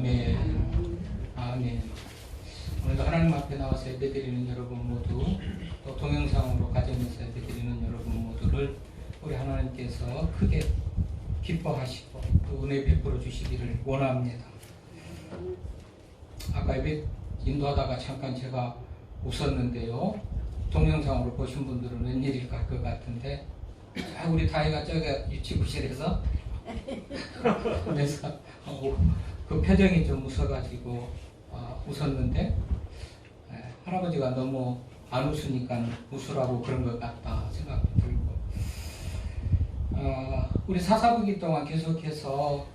아멘. 아멘. 오늘도 하나님 앞에 나와서 예배드리는 여러분 모두, 또 동영상으로 가정에서 예배드리는 여러분 모두를 우리 하나님께서 크게 기뻐하시고 또 은혜 베풀어 주시기를 원합니다. 아까 예배 인도하다가 잠깐 제가 웃었는데요. 동영상으로 보신 분들은 웬일일까 할 것 같은데, 우리 다이가 저기 유치부실에서 그래서 그 표정이 좀 웃어가지고 웃었는데, 할아버지가 너무 안 웃으니까 웃으라고 그런 것 같다 생각도 들고, 우리 사사부기 동안 계속해서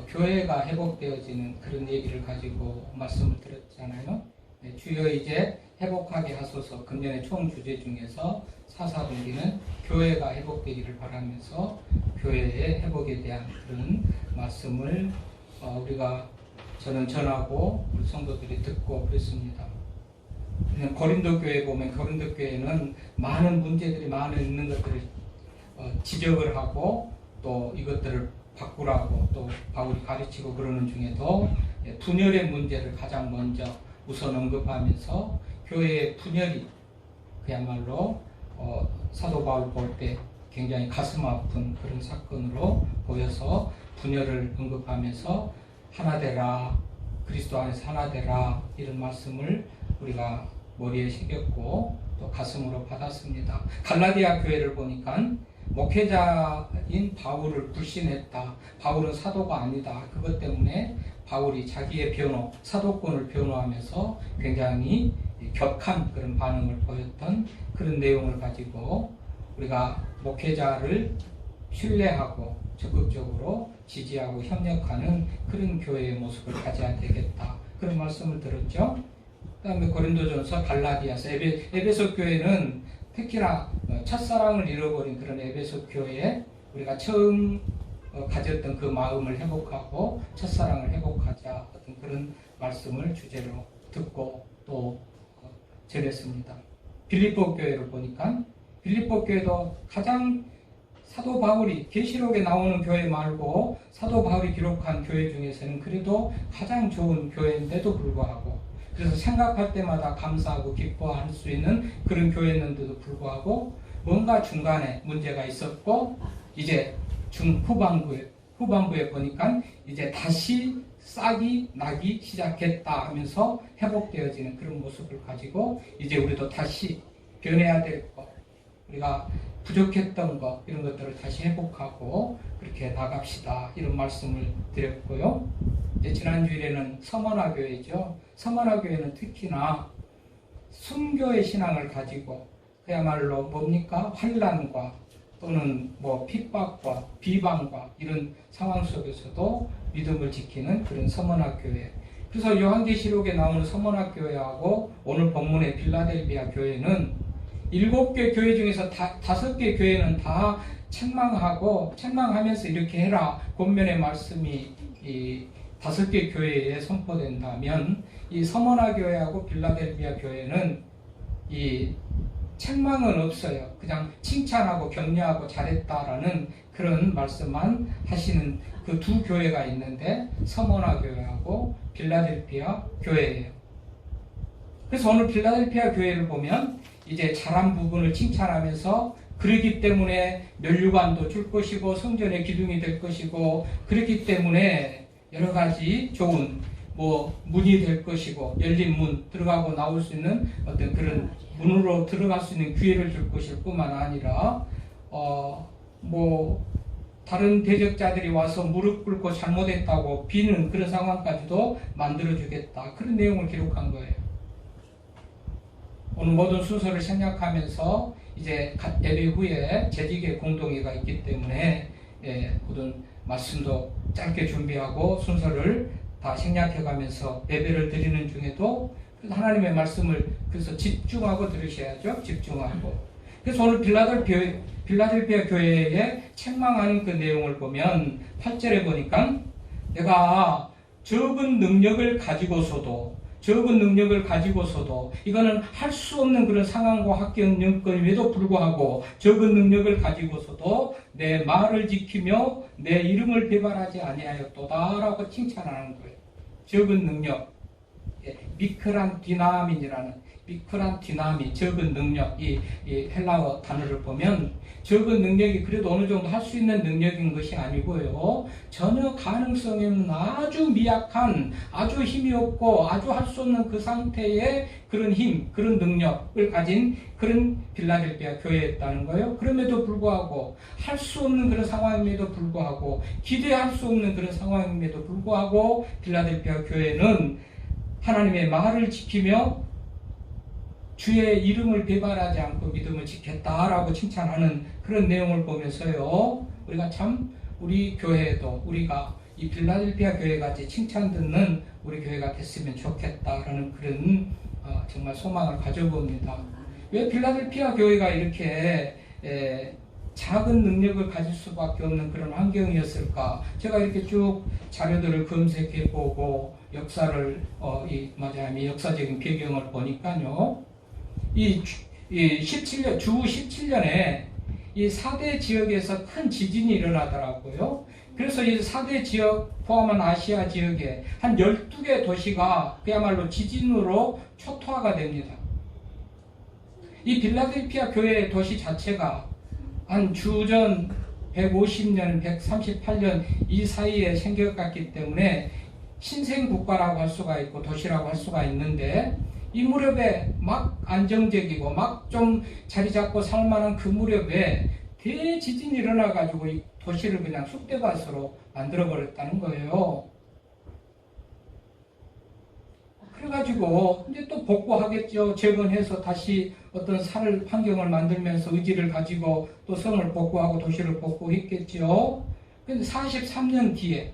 교회가 회복되어지는 그런 얘기를 가지고 말씀을 드렸잖아요. 네, 주여 이제 회복하게 하소서. 금년의 총 주제 중에서 사사분기는 교회가 회복되기를 바라면서 교회의 회복에 대한 그런 말씀을 저는 전하고 우리 성도들이 듣고 그랬습니다. 고린도 교회 보면 고린도 교회는 많은 문제들이 있는 것들을 지적을 하고 또 이것들을 바꾸라고 또 바울이 가르치고 그러는 중에도 분열의 문제를 가장 먼저 우선 언급하면서 교회의 분열이 그야말로 사도 바울 볼 때 굉장히 가슴 아픈 그런 사건으로 보여서 분열을 언급하면서 하나 되라, 그리스도 안에서 하나 되라, 이런 말씀을 우리가 머리에 새겼고 또 가슴으로 받았습니다. 갈라디아 교회를 보니까 목회자인 바울을 불신했다. 바울은 사도가 아니다. 그것 때문에 바울이 자기의 변호, 사도권을 변호하면서 굉장히 격한 그런 반응을 보였던 그런 내용을 가지고 우리가 목회자를 신뢰하고 적극적으로 지지하고 협력하는 그런 교회의 모습을 가져야 되겠다. 그런 말씀을 들었죠. 그 다음에 고린도전서, 갈라디아서, 에베소 교회는 특히나 첫사랑을 잃어버린 그런 에베소 교회에 우리가 처음 가졌던 그 마음을 회복하고 첫사랑을 회복하자, 어떤 그런 말씀을 주제로 듣고 또 전했습니다. 빌립보 교회를 보니까 빌립보 교회도 가장 사도 바울이 계시록에 나오는 교회 말고 사도 바울이 기록한 교회 중에서는 그래도 가장 좋은 교회인데도 불구하고, 그래서 생각할 때마다 감사하고 기뻐할 수 있는 그런 교회였는데도 불구하고 뭔가 중간에 문제가 있었고, 이제 후반부에 보니까 이제 다시 싹이 나기 시작했다 하면서 회복되어지는 그런 모습을 가지고 이제 우리도 다시 변해야 될 것, 우리가 부족했던 것, 이런 것들을 다시 회복하고 그렇게 나갑시다, 이런 말씀을 드렸고요. 이제 지난주일에는 서머나 교회죠. 서머나 교회는 특히나 순교의 신앙을 가지고 그야말로 뭡니까? 환난과 또는 핍박과 비방과 이런 상황 속에서도 믿음을 지키는 그런 서머나 교회. 그래서 요한계시록에 나오는 서머나 교회하고 오늘 본문의 빌라델비아 교회는 7개 교회 중에서 5개 교회는 다 책망하면서 이렇게 해라, 권면의 말씀이 이 5개 교회에 선포된다면, 이 서머나 교회하고 빌라델비아 교회는 이 책망은 없어요. 그냥 칭찬하고 격려하고 잘했다라는 그런 말씀만 하시는 그 두 교회가 있는데 서머나 교회하고 빌라델비아 교회예요. 그래서 오늘 빌라델비아 교회를 보면 이제 잘한 부분을 칭찬하면서 그러기 때문에 면류관도 줄 것이고 성전의 기둥이 될 것이고, 그렇기 때문에 여러 가지 좋은 문이 될 것이고, 열린 문, 들어가고 나올 수 있는 어떤 그런 문으로 들어갈 수 있는 기회를 줄 것일 뿐만 아니라 다른 대적자들이 와서 무릎 꿇고 잘못했다고 비는 그런 상황까지도 만들어주겠다, 그런 내용을 기록한 거예요. 오늘 모든 순서를 생략하면서 이제 예배 후에 재직의 공동회가 있기 때문에 모든 말씀도 짧게 준비하고 순서를 다 생략해가면서 예배를 드리는 중에도 하나님의 말씀을 그래서 집중하고 들으셔야죠. 집중하고. 그래서 오늘 빌라델비아 교회에 책망하는 그 내용을 보면 8절에 보니까 내가 적은 능력을 가지고서도 이거는 할 수 없는 그런 상황과 환경 여건임에도 불구하고 적은 능력을 가지고서도 내 말을 지키며 내 이름을 배반하지 아니하였도다라고 칭찬하는 거예요. 적은 능력, 미크란 디나민이라는 미크란 디나민, 적은 능력, 이 헬라어 단어를 보면 적은 능력이 그래도 어느 정도 할 수 있는 능력인 것이 아니고요. 전혀 가능성이 없는 아주 미약한, 아주 힘이 없고 아주 할 수 없는 그 상태의 그런 힘, 그런 능력을 가진 그런 빌라델비아 교회였다는 거예요. 그럼에도 불구하고 할 수 없는 그런 상황임에도 불구하고 기대할 수 없는 그런 상황임에도 불구하고 빌라델비아 교회는 하나님의 말을 지키며 주의 이름을 배반하지 않고 믿음을 지켰다라고 칭찬하는 그런 내용을 보면서요. 우리가 참 우리 교회도 우리가 이 빌라델피아 교회같이 칭찬 듣는 우리 교회가 됐으면 좋겠다라는 그런 정말 소망을 가져봅니다. 왜 빌라델피아 교회가 이렇게 작은 능력을 가질 수밖에 없는 그런 환경이었을까? 제가 이렇게 쭉 자료들을 검색해보고 역사를 이 역사적인 배경을 보니까요. 이 17년, 주 17년에 이 4대 지역에서 큰 지진이 일어나더라고요. 그래서 이 4대 지역 포함한 아시아 지역에 한 12개 도시가 그야말로 지진으로 초토화가 됩니다. 이 빌라델피아 교회 도시 자체가 한 주전 150년, 138년 이 사이에 생겨갔기 때문에 신생국가라고 할 수가 있고 도시라고 할 수가 있는데 이 무렵에 막 안정적이고 막 좀 자리 잡고 살만한 그 무렵에 대지진이 일어나가지고 이 도시를 그냥 쑥대밭으로 만들어버렸다는 거예요. 그래가지고 이제 또 복구하겠죠. 재건해서 다시 어떤 살 환경을 만들면서 의지를 가지고 또 성을 복구하고 도시를 복구했겠죠. 근데 43년 뒤에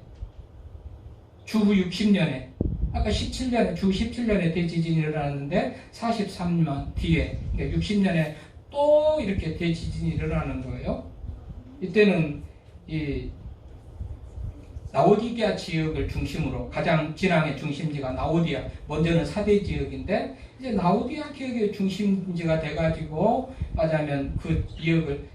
주 60년에 아까 17년에 주 17년에 대지진이 일어났는데 43년 뒤에 그러니까 60년에 또 이렇게 대지진이 일어나는 거예요. 이때는 이 나우디게아 지역을 중심으로 가장 진앙의 중심지가 나우디아, 먼저는 4대 지역인데 이제 나우디아 지역의 중심지가 돼가지고 말하자면 그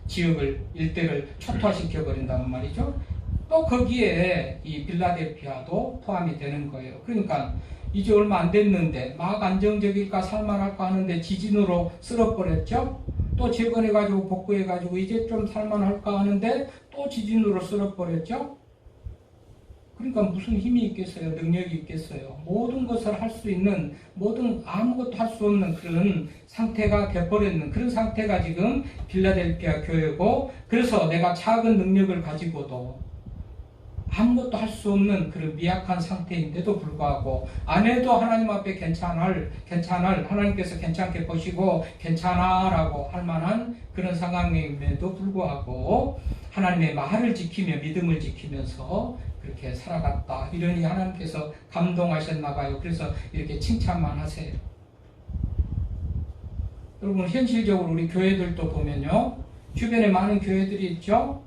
지역을 일대를 초토화시켜 버린다는 말이죠. 또 거기에 이 빌라델피아도 포함이 되는 거예요. 그러니까 이제 얼마 안 됐는데 막 안정적일까 살만할까 하는데 지진으로 쓸어버렸죠. 또 재건해가지고 복구해가지고 이제 좀 살만할까 하는데 또 지진으로 쓸어버렸죠. 그러니까 무슨 힘이 있겠어요? 능력이 있겠어요? 모든 것을 할 수 있는, 아무것도 할 수 없는 그런 상태가 되어버렸는 그런 상태가 지금 빌라델피아 교회고, 그래서 내가 작은 능력을 가지고도 아무것도 할 수 없는 그런 미약한 상태인데도 불구하고 안 해도 하나님 앞에 괜찮을 하나님께서 괜찮게 보시고 괜찮아라고 할 만한 그런 상황임에도 불구하고 하나님의 말을 지키며 믿음을 지키면서 그렇게 살아갔다. 이러니 하나님께서 감동하셨나 봐요. 그래서 이렇게 칭찬만 하세요. 여러분 현실적으로 우리 교회들도 보면요. 주변에 많은 교회들이 있죠.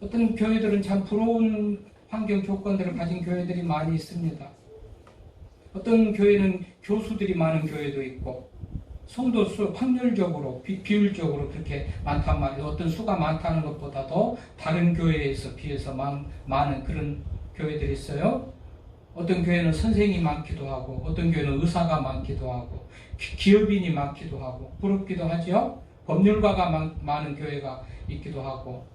어떤 교회들은 참 부러운 환경 조건들을 가진 교회들이 많이 있습니다. 어떤 교회는 교수들이 많은 교회도 있고 성도 수 확률적으로 비율적으로 그렇게 많단 말이에요. 어떤 수가 많다는 것보다도 다른 교회에서 비해서 많은 그런 교회들이 있어요. 어떤 교회는 선생이 많기도 하고 어떤 교회는 의사가 많기도 하고 기업인이 많기도 하고 부럽기도 하죠. 법률가가 많은 교회가 있기도 하고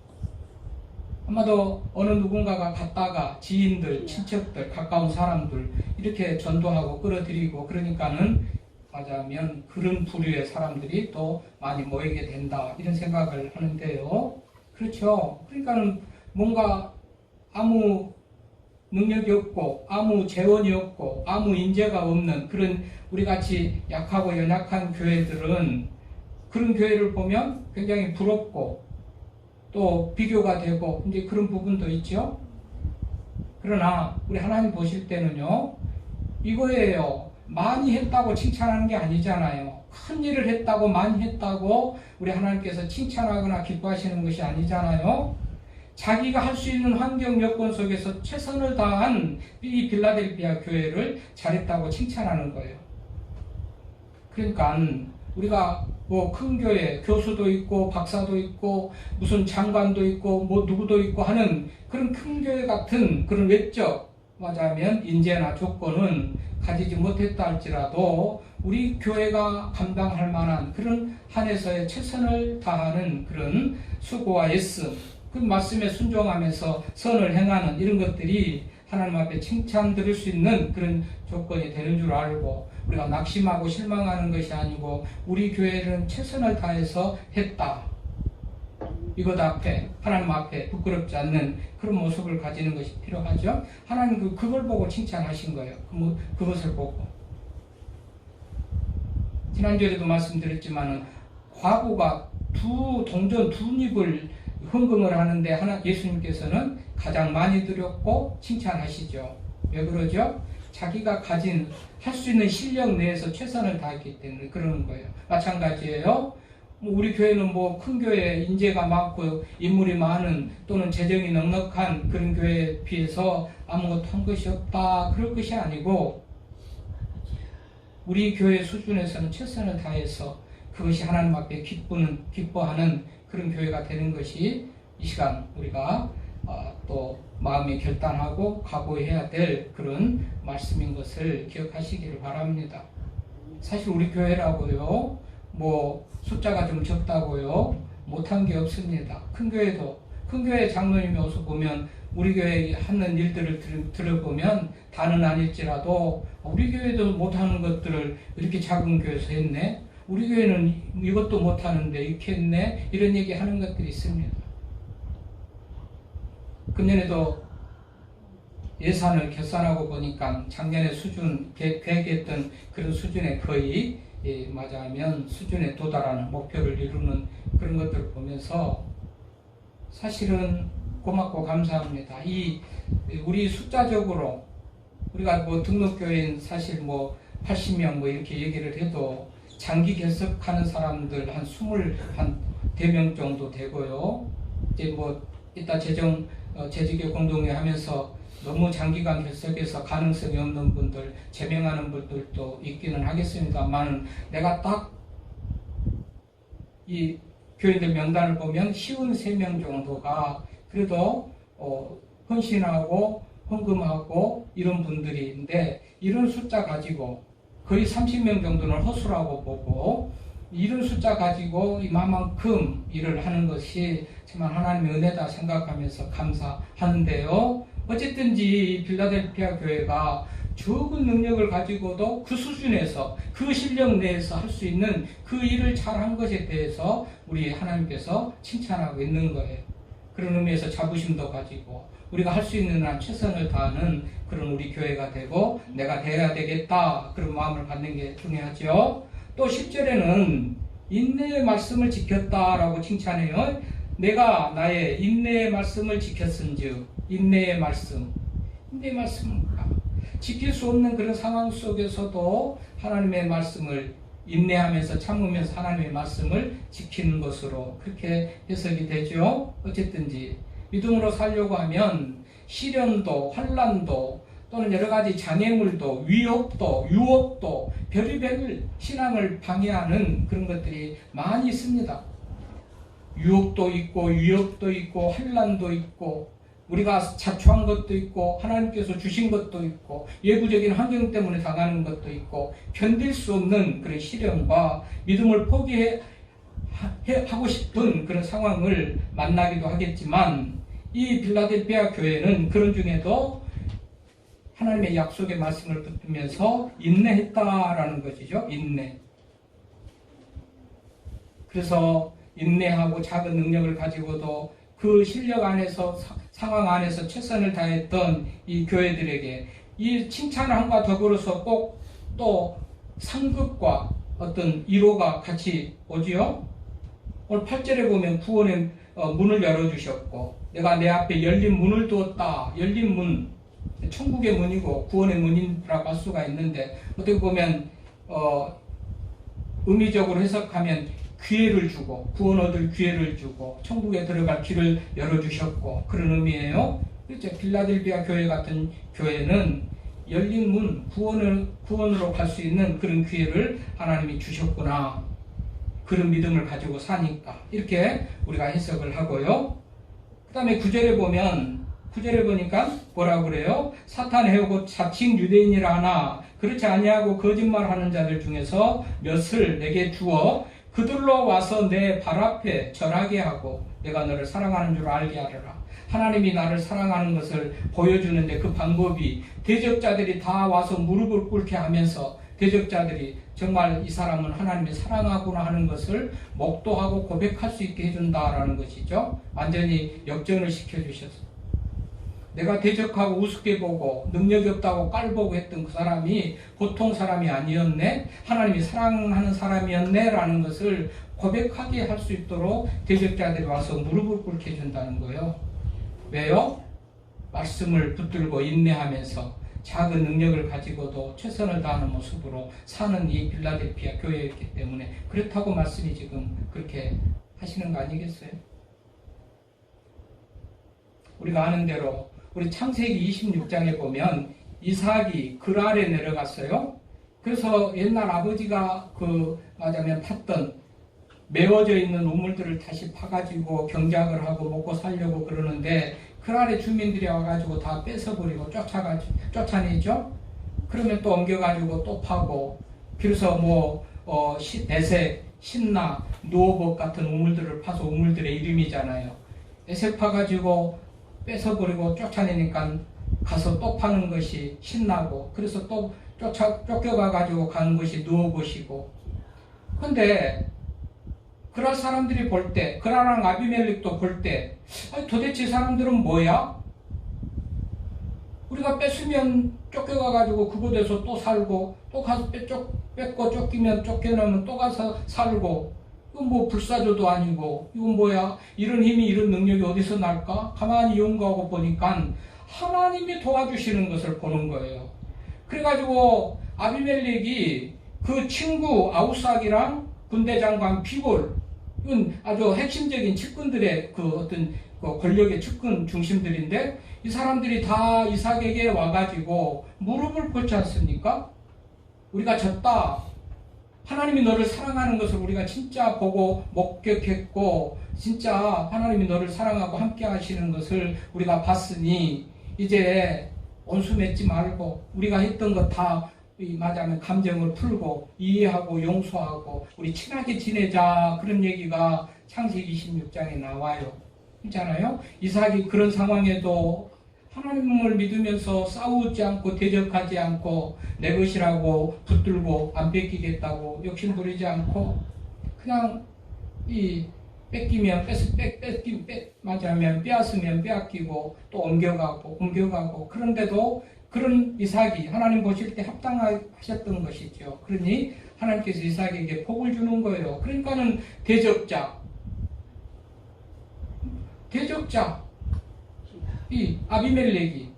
아마도 어느 누군가가 갔다가 지인들, 친척들, 가까운 사람들 이렇게 전도하고 끌어들이고 그러니까는 맞아면 그런 부류의 사람들이 또 많이 모이게 된다 이런 생각을 하는데요. 그렇죠. 그러니까는 뭔가 아무 능력이 없고 아무 재원이 없고 아무 인재가 없는 그런 우리같이 약하고 연약한 교회들은 그런 교회를 보면 굉장히 부럽고 또 비교가 되고 이제 그런 부분도 있죠. 그러나 우리 하나님 보실 때는요. 이거예요. 많이 했다고 칭찬하는 게 아니잖아요. 큰 일을 했다고 많이 했다고 우리 하나님께서 칭찬하거나 기뻐하시는 것이 아니잖아요. 자기가 할 수 있는 환경 여건 속에서 최선을 다한 이 빌라델피아 교회를 잘했다고 칭찬하는 거예요. 그러니까 우리가 뭐 큰 교회, 교수도 있고 박사도 있고 무슨 장관도 있고 뭐 누구도 있고 하는 그런 큰 교회 같은 그런 외적 말하자면 인재나 조건은 가지지 못했다 할지라도 우리 교회가 감당할 만한 그런 한에서의 최선을 다하는 그런 수고와 애씀, 그 말씀에 순종하면서 선을 행하는 이런 것들이 하나님 앞에 칭찬 들을 수 있는 그런 조건이 되는 줄 알고, 우리가 낙심하고 실망하는 것이 아니고 우리 교회는 최선을 다해서 했다, 이것 앞에, 하나님 앞에 부끄럽지 않는 그런 모습을 가지는 것이 필요하죠. 하나님 그걸 보고 칭찬하신 거예요. 그것을 보고. 지난주에도 말씀드렸지만은 과부가 동전 두 입을 헌금을 하는데 예수님께서는 가장 많이 드렸고 칭찬하시죠. 왜 그러죠? 자기가 가진 할 수 있는 실력 내에서 최선을 다했기 때문에 그러는 거예요. 마찬가지예요. 우리 교회는 큰 교회, 인재가 많고 인물이 많은 또는 재정이 넉넉한 그런 교회에 비해서 아무것도 한 것이 없다, 그럴 것이 아니고 우리 교회 수준에서는 최선을 다해서 그것이 하나님 앞에 기뻐하는 그런 교회가 되는 것이 이 시간 우리가 또 마음이 결단하고 각오해야 될 그런 말씀인 것을 기억하시기를 바랍니다. 사실 우리 교회라고요, 숫자가 좀 적다고요, 못한 게 없습니다. 큰 교회 장로님이 와서 보면 우리 교회 하는 일들을 들어보면 다는 아닐지라도 우리 교회도 못하는 것들을 이렇게 작은 교회에서 했네, 우리 교회는 이것도 못하는데 이렇게 했네, 이런 얘기 하는 것들이 있습니다. 금년에도 예산을 결산하고 보니까 작년에 계획했던 그런 수준에 거의 맞아하면 수준에 도달하는 목표를 이루는 그런 것들을 보면서 사실은 고맙고 감사합니다. 우리 숫자적으로 우리가 등록교인 사실 80명 이렇게 얘기를 해도 장기 결석하는 사람들 한 24명 정도 되고요. 이제 이따 재직교 공동회 하면서 너무 장기간 결석해서 가능성이 없는 분들, 제명하는 분들도 있기는 하겠습니다만, 내가 딱 이 교인들 명단을 보면 쉬운 3명 정도가 그래도 헌신하고 헌금하고 이런 분들인데, 이런 숫자 가지고 거의 30명 정도는 허수라고 보고, 이런 숫자 가지고 이만큼 일을 하는 것이 정말 하나님의 은혜다 생각하면서 감사하는데요. 어쨌든지 빌라델피아 교회가 적은 능력을 가지고도 그 수준에서, 그 실력 내에서 할 수 있는 그 일을 잘한 것에 대해서 우리 하나님께서 칭찬하고 있는 거예요. 그런 의미에서 자부심도 가지고 우리가 할 수 있는 한 최선을 다하는 그런 우리 교회가 되고 내가 돼야 되겠다, 그런 마음을 갖는 게 중요하죠. 또 10절에는 인내의 말씀을 지켰다라고 칭찬해요. 내가 나의 인내의 말씀을 지켰은즉, 인내의 말씀은 뭔가? 지킬 수 없는 그런 상황 속에서도 하나님의 말씀을 인내하면서 참으면서 하나님의 말씀을 지키는 것으로 그렇게 해석이 되죠. 어쨌든지 믿음으로 살려고 하면 시련도 환난도 또는 여러 가지 장애물도 위협도 유혹도 별의별 신앙을 방해하는 그런 것들이 많이 있습니다. 유혹도 있고 위협도 있고 환난도 있고 우리가 자초한 것도 있고 하나님께서 주신 것도 있고 외부적인 환경 때문에 당하는 것도 있고 견딜 수 없는 그런 시련과 믿음을 포기하고 싶은 그런 상황을 만나기도 하겠지만, 이 빌라델피아 교회는 그런 중에도 하나님의 약속의 말씀을 붙들면서 인내했다라는 것이죠. 인내. 그래서 인내하고 작은 능력을 가지고도 그 실력 안에서, 상황 안에서 최선을 다했던 이 교회들에게 이 칭찬함과 더불어서 꼭 또 상급과 어떤 위로가 같이 오지요. 오늘 8절에 보면 구원의 문을 열어주셨고, 내가 내 앞에 열린 문을 두었다. 열린 문, 천국의 문이고 구원의 문이라고 할 수가 있는데, 어떻게 보면 의미적으로 해석하면 기회를 주고, 구원 얻을 기회를 주고 천국에 들어갈 길을 열어주셨고, 그런 의미예요. 그렇죠. 빌라델피아 교회 같은 교회는 열린 문, 구원으로 갈 수 있는 그런 기회를 하나님이 주셨구나, 그런 믿음을 가지고 사니까, 이렇게 우리가 해석을 하고요. 그 다음에 9절에 보면 9절에 보니까 뭐라 그래요? 사탄 해오고 자칭 유대인이라 하나 그렇지 아니하고 거짓말하는 자들 중에서 몇을 내게 주어 그들로 와서 내 발 앞에 절하게 하고 내가 너를 사랑하는 줄 알게 하리라. 하나님이 나를 사랑하는 것을 보여주는데 그 방법이 대적자들이 다 와서 무릎을 꿇게 하면서 대적자들이 정말 이 사람은 하나님이 사랑하구나 하는 것을 목도하고 고백할 수 있게 해준다라는 것이죠. 완전히 역전을 시켜주셔서 내가 대적하고 우습게 보고 능력이 없다고 깔보고 했던 그 사람이 보통 사람이 아니었네, 하나님이 사랑하는 사람이었네 라는 것을 고백하게 할 수 있도록 대적자들이 와서 무릎을 꿇게 해준다는 거예요. 왜요? 말씀을 붙들고 인내하면서 작은 능력을 가지고도 최선을 다하는 모습으로 사는 이 빌라델피아 교회였기 때문에 그렇다고 말씀이 지금 그렇게 하시는 거 아니겠어요? 우리가 아는 대로 우리 창세기 26장에 보면 이삭이 글 아래 내려갔어요. 그래서 옛날 아버지가 말하자면 팠던 메워져 있는 우물들을 다시 파가지고 경작을 하고 먹고 살려고 그러는데 글 아래 주민들이 와가지고 다 뺏어버리고 쫓아내죠. 그러면 또 옮겨가지고 또 파고, 그래서 내색, 신나, 누어복 같은 우물들을 파서 우물들의 이름이잖아요. 내색 파가지고 뺏어버리고 쫓아내니까 가서 또 파는 것이 신나고, 그래서 또 쫓겨가가지고 가는 것이 누어봇이고. 근데 그럴 사람들이 볼 때, 그라랑 아비멜렉도 볼 때, 도대체 이 사람들은 뭐야? 우리가 뺏으면 쫓겨가가지고 그곳에서 또 살고, 또 가서 뺏고 쫓기면 쫓겨나면 또 가서 살고, 이건 뭐 불사조도 아니고, 이건 뭐야? 이런 힘이, 이런 능력이 어디서 날까? 가만히 연구하고 보니까 하나님이 도와주시는 것을 보는 거예요. 그래가지고 아비멜렉이 그 친구 아우삭이랑 군대장관 비골, 이건 아주 핵심적인 측근들의 어떤 권력의 측근 중심들인데, 이 사람들이 다 이삭에게 와가지고 무릎을 꿇지 않습니까? 우리가 졌다. 하나님이 너를 사랑하는 것을 우리가 진짜 보고 목격했고, 진짜 하나님이 너를 사랑하고 함께 하시는 것을 우리가 봤으니, 이제 원수 맺지 말고 우리가 했던 것 다 말하자면 감정을 풀고 이해하고 용서하고 우리 친하게 지내자, 그런 얘기가 창세기 26장에 나와요. 있잖아요. 이삭이 그런 상황에도 하나님을 믿으면서 싸우지 않고 대적하지 않고 내 것이라고 붙들고 안 뺏기겠다고 욕심 부리지 않고 그냥 뺏기면 맞으면 빼앗으면 빼앗기고 또 옮겨가고, 그런데도 그런 이삭이 하나님 보실 때 합당하셨던 것이죠. 그러니 하나님께서 이삭에게 복을 주는 거예요. 그러니까는 대적자 이 아비멜렉이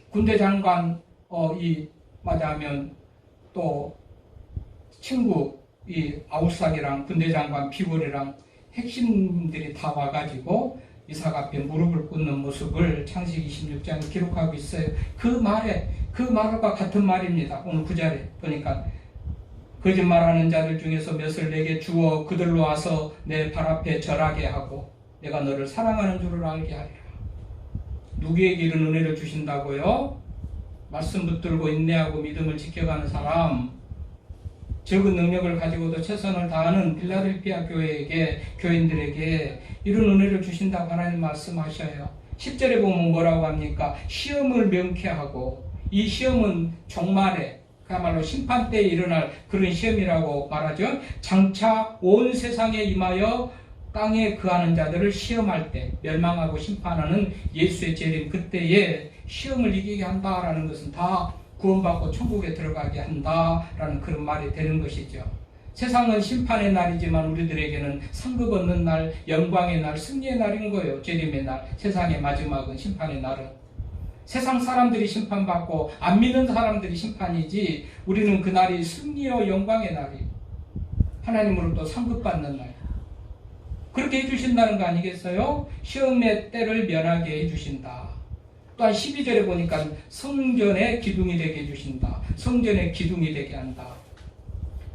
군대 장관 말하자면 또 친구 이 아우삭이랑 군대 장관 비골이랑 핵심들이 다 와가지고 이삭 앞에 무릎을 꿇는 모습을 창세기 26장에 기록하고 있어요. 그 말과 같은 말입니다. 오늘 9절에 보니까 거짓말하는 자들 중에서 몇을 내게 주어 그들로 와서 내 발 앞에 절하게 하고 내가 너를 사랑하는 줄을 알게 하리라. 누구에게 이런 은혜를 주신다고요? 말씀 붙들고 인내하고 믿음을 지켜가는 사람, 적은 능력을 가지고도 최선을 다하는 빌라델피아 교인들에게 이런 은혜를 주신다고 하나님 말씀하셔요. 10절에 보면 뭐라고 합니까? 시험을 명쾌하고, 이 시험은 종말에 그야말로 심판 때에 일어날 그런 시험이라고 말하죠. 장차 온 세상에 임하여 땅에 거하는 자들을 시험할 때, 멸망하고 심판하는 예수의 재림 그때에 시험을 이기게 한다라는 것은 다 구원받고 천국에 들어가게 한다라는 그런 말이 되는 것이죠. 세상은 심판의 날이지만 우리들에게는 상급 얻는 날, 영광의 날, 승리의 날인 거예요. 재림의 날, 세상의 마지막은 심판의 날은. 세상 사람들이 심판받고 안 믿는 사람들이 심판이지, 우리는 그날이 승리와 영광의 날이, 하나님으로부터 상급받는 날. 그렇게 해주신다는 거 아니겠어요? 시험의 때를 면하게 해주신다. 또한 12절에 보니까 성전의 기둥이 되게 해주신다. 성전의 기둥이 되게 한다.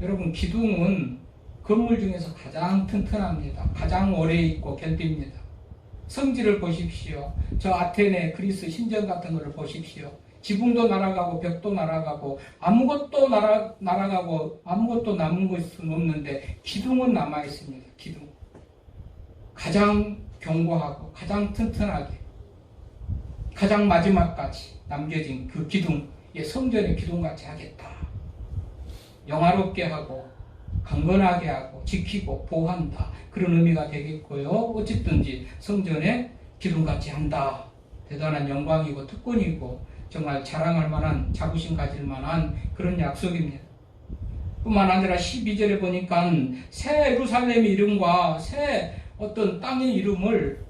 여러분, 기둥은 건물 중에서 가장 튼튼합니다. 가장 오래 있고 견딥니다. 성지를 보십시오. 저 아테네 그리스 신전 같은 것을 보십시오. 지붕도 날아가고 벽도 날아가고 아무것도 날아가고 아무것도 남은 것은 없는데 기둥은 남아 있습니다. 기둥. 가장 견고하고 가장 튼튼하게 가장 마지막까지 남겨진 그 기둥, 성전의 기둥같이 하겠다. 영화롭게 하고 강건하게 하고 지키고 보호한다. 그런 의미가 되겠고요. 어쨌든지 성전의 기둥같이 한다. 대단한 영광이고 특권이고 정말 자랑할 만한 자부심 가질 만한 그런 약속입니다. 뿐만 아니라 12절에 보니까 새 예루살렘의 이름과 새 어떤 땅의 이름을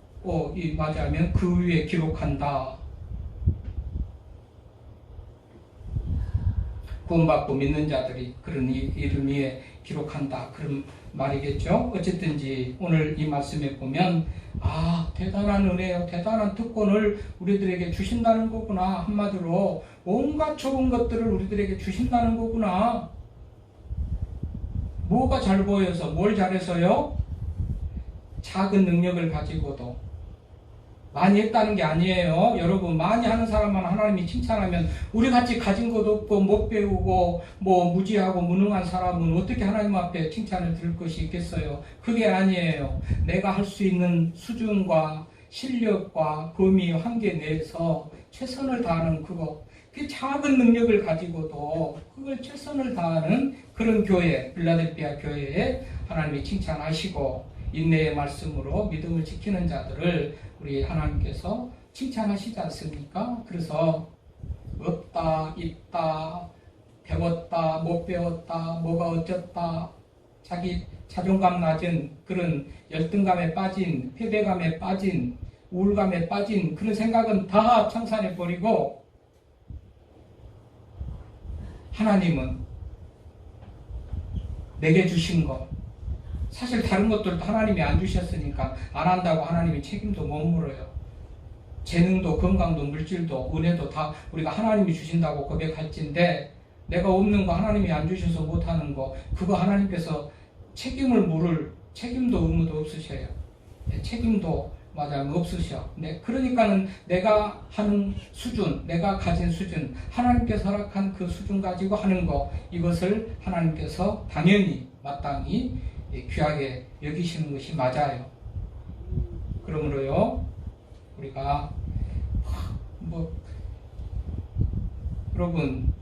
맞이하면 그 위에 기록한다. 구원받고 믿는 자들이 그런 이름 위에 기록한다. 그런 말이겠죠. 어쨌든지 오늘 이 말씀에 보면 대단한 은혜요, 대단한 특권을 우리들에게 주신다는 거구나. 한마디로 온갖 좋은 것들을 우리들에게 주신다는 거구나. 뭐가 잘 보여서, 뭘 잘해서요? 작은 능력을 가지고도 많이 했다는 게 아니에요. 여러분, 많이 하는 사람만 하나님이 칭찬하면 우리같이 가진 것도 없고 못 배우고 무지하고 무능한 사람은 어떻게 하나님 앞에 칭찬을 들을 것이 있겠어요? 그게 아니에요. 내가 할 수 있는 수준과 실력과 범위 한계 내에서 최선을 다하는 그거, 그 작은 능력을 가지고도 그걸 최선을 다하는 그런 교회, 빌라델피아 교회에 하나님이 칭찬하시고 인내의 말씀으로 믿음을 지키는 자들을 우리 하나님께서 칭찬하시지 않습니까? 그래서 없다, 있다, 배웠다, 못 배웠다, 뭐가 어쩌다, 자기 자존감 낮은 그런 열등감에 빠진, 패배감에 빠진, 우울감에 빠진 그런 생각은 다 청산해버리고 하나님은 내게 주신 것, 사실 다른 것들도 하나님이 안 주셨으니까 안 한다고 하나님이 책임도 못 물어요. 재능도 건강도 물질도 은혜도 다 우리가 하나님이 주신다고 고백할진데 내가 없는 거 하나님이 안 주셔서 못하는 거 그거 하나님께서 책임을 물을 책임도 의무도 없으셔요. 책임도 맞아요 없으셔. 그러니까는 내가 하는 수준, 내가 가진 수준, 하나님께서 허락한 그 수준 가지고 하는 거 이것을 하나님께서 당연히 마땅히 귀하게 여기시는 것이 맞아요. 그러므로요, 우리가 여러분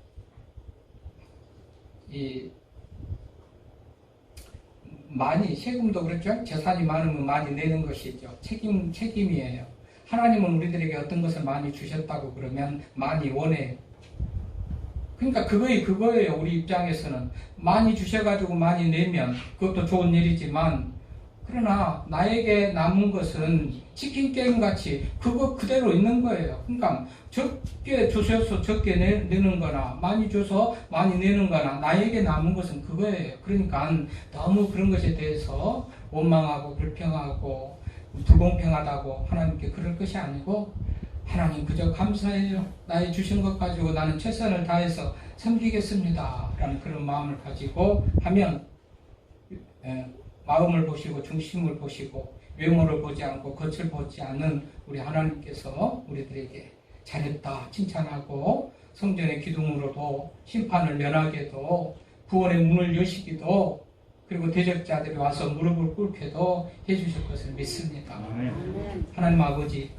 많이 세금도 그렇죠. 재산이 많으면 많이 내는 것이죠. 책임이에요. 하나님은 우리들에게 어떤 것을 많이 주셨다고 그러면 많이 원해요. 그러니까 그거예요. 우리 입장에서는 많이 주셔가지고 많이 내면 그것도 좋은 일이지만 그러나 나에게 남은 것은 치킨 게임 같이 그거 그대로 있는 거예요. 그러니까 적게 주셔서 적게 내는 거나 많이 줘서 많이 내는 거나 나에게 남은 것은 그거예요. 그러니까 너무 그런 것에 대해서 원망하고 불평하고 불공평하다고 하나님께 그럴 것이 아니고 하나님 그저 감사해요. 나의 주신 것 가지고 나는 최선을 다해서 섬기겠습니다. 라는 그런 마음을 가지고 하면 마음을 보시고 중심을 보시고 외모를 보지 않고 겉을 보지 않는 우리 하나님께서 우리들에게 잘했다 칭찬하고 성전의 기둥으로도 심판을 면하게도 구원의 문을 여시기도 그리고 대적자들이 와서 무릎을 꿇게도 해주실 것을 믿습니다. 하나님 아버지